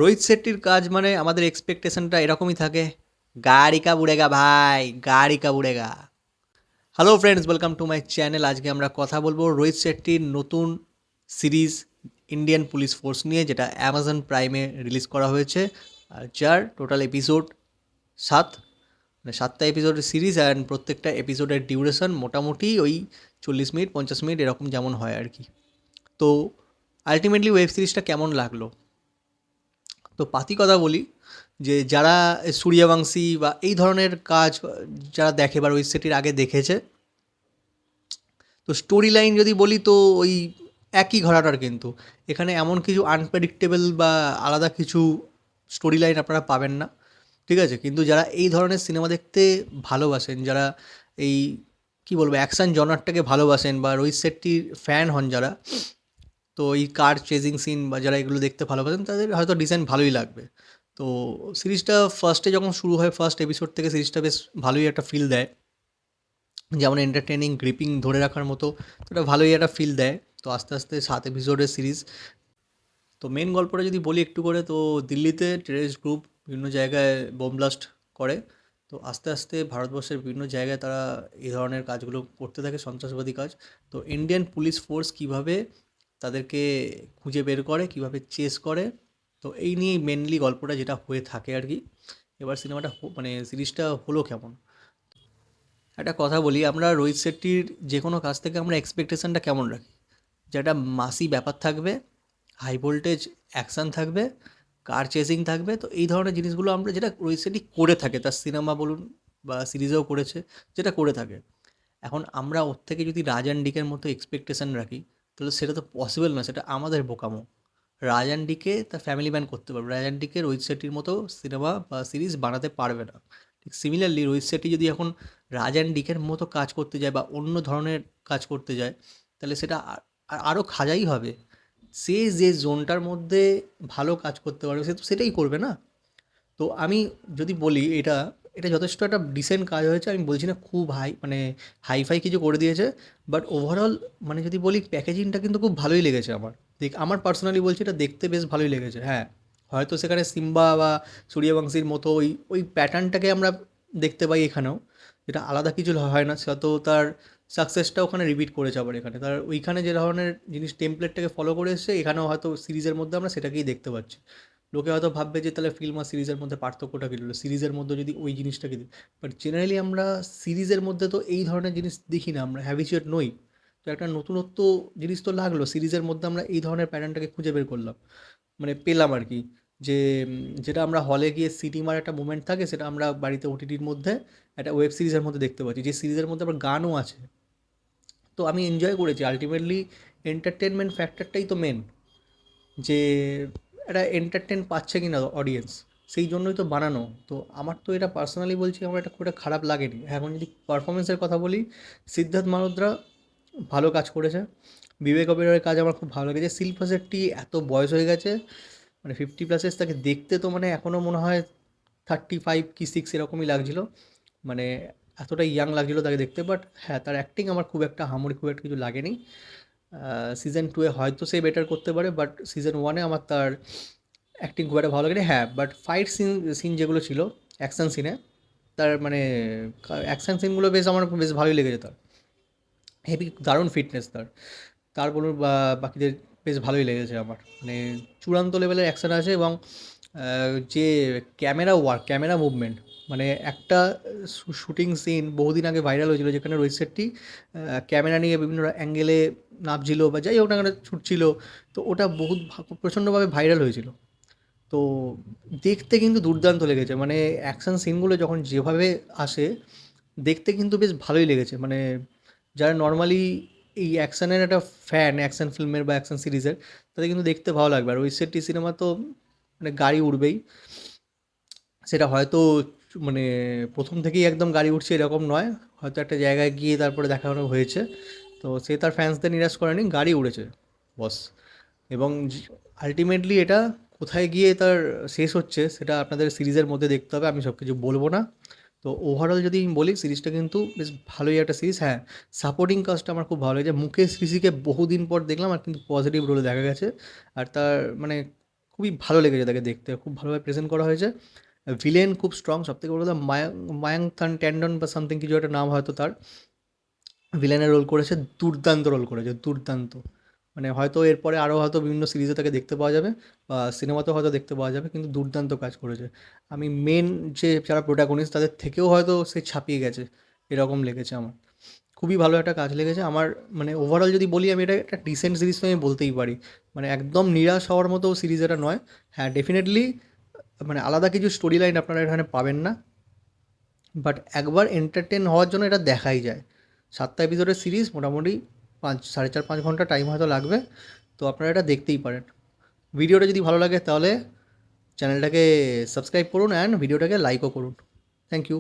রোহিত শেট্টির কাজ মানে আমাদের এক্সপেকটেশনটা এরকমই থাকে, গাড়ি কা বুড়েগা ভাই, গাড়ি কা বুড়েগা। Hello friends, welcome to my channel. আজকে আমরা কথা বলবো রোহিত শেট্টির নতুন সিরিজ ইন্ডিয়ান পুলিশ ফোর্স নিয়ে, যেটা অ্যামাজন প্রাইমে রিলিজ করা হয়েছে। আর যার টোটাল এপিসোড 7, মানে 7টা এপিসোডের সিরিজ। অ্যান্ড প্রত্যেকটা এপিসোডের ডিউরেশন মোটামুটি ওই 40 মিনিট 50 মিনিট এরকম যেমন হয় আর কি। তো আলটিমেটলি ওয়েব সিরিজটা কেমন লাগলো, তো পাতি কথা বলি যে যারা সূর্যবংশী বা এই ধরনের কাজ যারা দেখে বা রোহিত শেট্টির আগে দেখেছে, তো স্টোরি লাইন যদি বলি তো ওই একই ঘরানার, কিন্তু এখানে এমন কিছু আনপ্রেডিক্টেবল বা আলাদা কিছু স্টোরি লাইন আপনারা পাবেন না। ঠিক আছে, কিন্তু যারা এই ধরনের সিনেমা দেখতে ভালোবাসেন, যারা এই কী বলবো অ্যাকশান জনারটাকে ভালোবাসেন বা রোহিত শেট্টির ফ্যান হন যারা, তো এই কার চেজিং সিন বা যারা এগুলো দেখতে ভালোবাসেন তাদের হয়তো ডিজাইন ভালোই লাগবে। তো সিরিজটা ফার্স্টে যখন শুরু হয়, ফার্স্ট এপিসোড থেকে সিরিজটা বেশ ভালোই একটা ফিল দেয়, যেমন এন্টারটেনিং গ্রিপিং ধরে রাখার মতো। তো এটা ভালোই একটা ফিল দেয়। তো আস্তে আস্তে 7 এপিসোডের সিরিজ। তো মেন গল্পটা যদি বলি একটু করে, তো দিল্লিতে টেররিস্ট গ্রুপ বিভিন্ন জায়গায় বোম ব্লাস্ট করে। তো আস্তে আস্তে ভারতবর্ষের বিভিন্ন জায়গায় তারা এই ধরনের কাজগুলো করতে থাকে, সন্ত্রাসবাদী কাজ। তো ইন্ডিয়ান পুলিশ ফোর্স কীভাবে তাদেরকে খুঁজে বের করে, কীভাবে চেস করে, তো এই নিয়েই মেনলি গল্পটা যেটা হয়ে থাকে আর কি। এবার সিনেমাটা মানে সিরিজটা হলো কেমন, একটা কথা বলি, আমরা রোহিত শেট্টির যে কোনো কাজ থেকে আমরা এক্সপেকটেশনটা কেমন রাখি, যে একটা মাসি ব্যাপার থাকবে, হাই ভোল্টেজ অ্যাকশান থাকবে, কার চেজিং থাকবে। তো এই ধরনের জিনিসগুলো আমরা যেটা রোহিত শেট্টি করে থাকে, তার সিনেমা বলুন বা সিরিজেও করেছে, যেটা করে থাকে। এখন আমরা ওর থেকে যদি রাজান ডিকের মতো এক্সপেকটেশন রাখি, তাহলে সেটা তো পসিবল না, সেটা আমাদের বোকামো। রাজান ডিকে তার ফ্যামিলি ম্যান করতে পারবে, রাজান ডিকে রোহিত শেট্টির মতো সিনেমা বা সিরিজ বানাতে পারবে না। ঠিক সিমিলারলি রোহিত শেট্টি যদি এখন রাজান ডিকের মতো কাজ করতে যায় বা অন্য ধরনের কাজ করতে যায়, তাহলে সেটা আরও খাজাই হবে। সে যে জোনটার মধ্যে ভালো কাজ করতে পারবে সে তো সেটাই করবে না। তো আমি যদি বলি এটা এটা যথেষ্ট একটা ডিসেন্ট কাজ হয়েছে, আমি বলছি না খুব হাই মানে হাইফাই কিছু করে দিয়েছে, বাট ওভারঅল মানে যদি বলি প্যাকেজিংটা কিন্তু খুব ভালোই লেগেছে আমার। আমার পার্সোনালি বলছি এটা দেখতে বেশ ভালোই লেগেছে। হ্যাঁ, হয়তো সেখানে সিম্বা বা সূর্যবংশীর মতো ওই ওই প্যাটার্নটাকে আমরা দেখতে পাই এখানেও, যেটা আলাদা কিছু হয় না, সে তো তার সাকসেসটা ওখানে রিপিট করেছে। আবার এখানে তার ওইখানে যে ধরনের জিনিস টেমপ্লেটটাকে ফলো করে এসেছে, এখানেও হয়তো সিরিজের মধ্যে আমরা সেটাকেই দেখতে পাচ্ছি। লোকে হয়তো ভাববে যে তাহলে ফিল্ম আর সিরিজের মধ্যে পার্থক্যটা কী রইলো, সিরিজের মধ্যে যদি ওই জিনিসটাকে দিই। বাট জেনারেলি আমরা সিরিজের মধ্যে তো এই ধরনের জিনিস দেখি না, আমরা হ্যাবিচুয়েট নই। তো একটা নতুনত্ব জিনিস তো লাগলো, সিরিজের মধ্যে আমরা এই ধরনের প্যাটার্নটাকে খুঁজে বের করলাম, মানে পেলাম আর কি। যে যেটা আমরা হলে গিয়ে সিটি মার একটা মুভমেন্ট থাকে, সেটা আমরা বাড়িতে ওটিটির মধ্যে একটা ওয়েব সিরিজের মধ্যে দেখতে পাচ্ছি, যে সিরিজের মধ্যে আবার গানও আছে। তো আমি এনজয় করেছি। আলটিমেটলি এন্টারটেনমেন্ট ফ্যাক্টরটাই তো মেন, যে একটা এন্টারটেন পাচ্ছে কি না অডিয়েন্স, সেই জন্যই তো বানানো। তো আমার তো এটা পার্সোনালি বলছি, আমার এটা খুব একটা খারাপ লাগেনি। এখন যদি পারফরমেন্সের কথা বলি, সিদ্ধার্থ মালহোত্রা ভালো কাজ করেছে, বিবেক ওবেরয়ের কাজ আমার খুব ভালো লেগেছে। শিল্পা শেট্টি এত বয়স হয়ে গেছে, মানে 50 প্লাসেস, তাকে দেখতে তো মানে এখনও মনে হয় 35 কি 6 এরকমই লাগছিল, মানে এতটা ইয়াং লাগছিল তাকে দেখতে। বাট হ্যাঁ, তার অ্যাক্টিং আমার খুব একটা হামরি খুব একটা কিছু লাগেনি। সিজন 2-এ হয়তো সে বেটার করতে পারে, বাট সিজন 1-এ আমার তার অ্যাক্টিং খুব একটা ভালো লাগেনি। হ্যাঁ, বাট ফাইট সিন সিন যেগুলো ছিল অ্যাকশন সিনে, তার মানে অ্যাকশন সিনগুলো বেশ আমার বেশ ভালোই লেগেছে তার। হেভি দারুণ ফিটনেস তার। তার বলুন বা বাকিদের বেশ ভালোই লেগেছে আমার, মানে চূড়ান্ত লেভেলের অ্যাকশন আছে। এবং যে ক্যামেরা ওয়ার্ক, ক্যামেরা মুভমেন্ট, মানে একটা শুটিং সিন বহুদিন আগে ভাইরাল হয়েছিল, যেখানে রোহিত শেট্টি ক্যামেরা নিয়ে বিভিন্ন অ্যাঙ্গেলে নাপছিল বা যাই হোক না কেন ছুটছিল। তো ওটা বহুত প্রচণ্ডভাবে ভাইরাল হয়েছিল। তো দেখতে কিন্তু দুর্দান্ত লেগেছে, মানে অ্যাকশন সিনগুলো যখন যেভাবে আসে, দেখতে কিন্তু বেশ ভালোই লেগেছে। মানে যারা নর্মালি এই অ্যাকশনের একটা ফ্যান, অ্যাকশন ফিল্মের বা অ্যাকশন সিরিজের, তাদের কিন্তু দেখতে ভালো লাগবে। আর ওই সেটটি সিনেমা তো মানে গাড়ি উড়বেই, সেটা হয়তো মানে প্রথম থেকেই একদম গাড়ি উঠছে এরকম নয়, হয়তো একটা জায়গায় গিয়ে তারপরে দেখানো হয়েছে। তো সে তার ফ্যান্সদের নিরাশ করেনি, গাড়ি উড়েছে বস। এবং আলটিমেটলি এটা কোথায় গিয়ে তার শেষ হচ্ছে সেটা আপনাদের সিরিজের মধ্যে দেখতে হবে, আমি সব কিছু বলবো না। তো ওভারঅল যদি আমি বলি, সিরিজটা কিন্তু বেশ ভালোই একটা সিরিজ। হ্যাঁ, সাপোর্টিং কাস্টটা আমার খুব ভালো লেগেছে। মুকেশ ঋষিকে বহুদিন পর দেখলাম, আর কিন্তু পজিটিভ রোলে দেখা গেছে। আর তার মানে খুবই ভালো লেগেছে তাকে দেখতে, খুব ভালোভাবে প্রেজেন্ট করা হয়েছে। ভিলেন খুব স্ট্রং, সবথেকে বড় কথা মায়াঙ্ক ট্যান্ডন বা সামথিং কিছু একটা নাম হয়তো তার, ভিলেনের রোল করেছে, দুর্দান্ত রোল করেছে, দুর্দান্ত। মানে হয়তো এরপরে আরও হয়তো বিভিন্ন সিরিজে তাকে দেখতে পাওয়া যাবে বা সিনেমাতেও হয়তো দেখতে পাওয়া যাবে, কিন্তু দুর্দান্ত কাজ করেছে। আমি মেন যে যারা প্রোটাগনিস্ট তাদের থেকেও হয়তো সে ছাপিয়ে গেছে, এরকম লেগেছে আমার। খুবই ভালো একটা কাজ লেগেছে আমার। মানে ওভারঅল যদি বলি, আমি এটা একটা ডিসেন্ট সিরিজ তো আমি বলতেই পারি। মানে একদম নিরাশ হওয়ার মতো সিরিজ এটা নয়। হ্যাঁ, ডেফিনেটলি মানে আলাদা কিছু স্টোরি লাইন আপনারা এখানে পাবেন না, বাট একবার এন্টারটেন হওয়ার জন্য এটা দেখাই যায়। 7টা এপিসোডের সিরিজ, মোটামুটি 4.5-5 ঘন্টা টাইম হয়তো লাগবে, তো আপনারা এটা দেখতেই পারেন। ভিডিওটা যদি ভালো লাগে তাহলে চ্যানেলটাকে সাবস্ক্রাইব করুন অ্যান্ড ভিডিওটাকে লাইকও করুন। Thank you.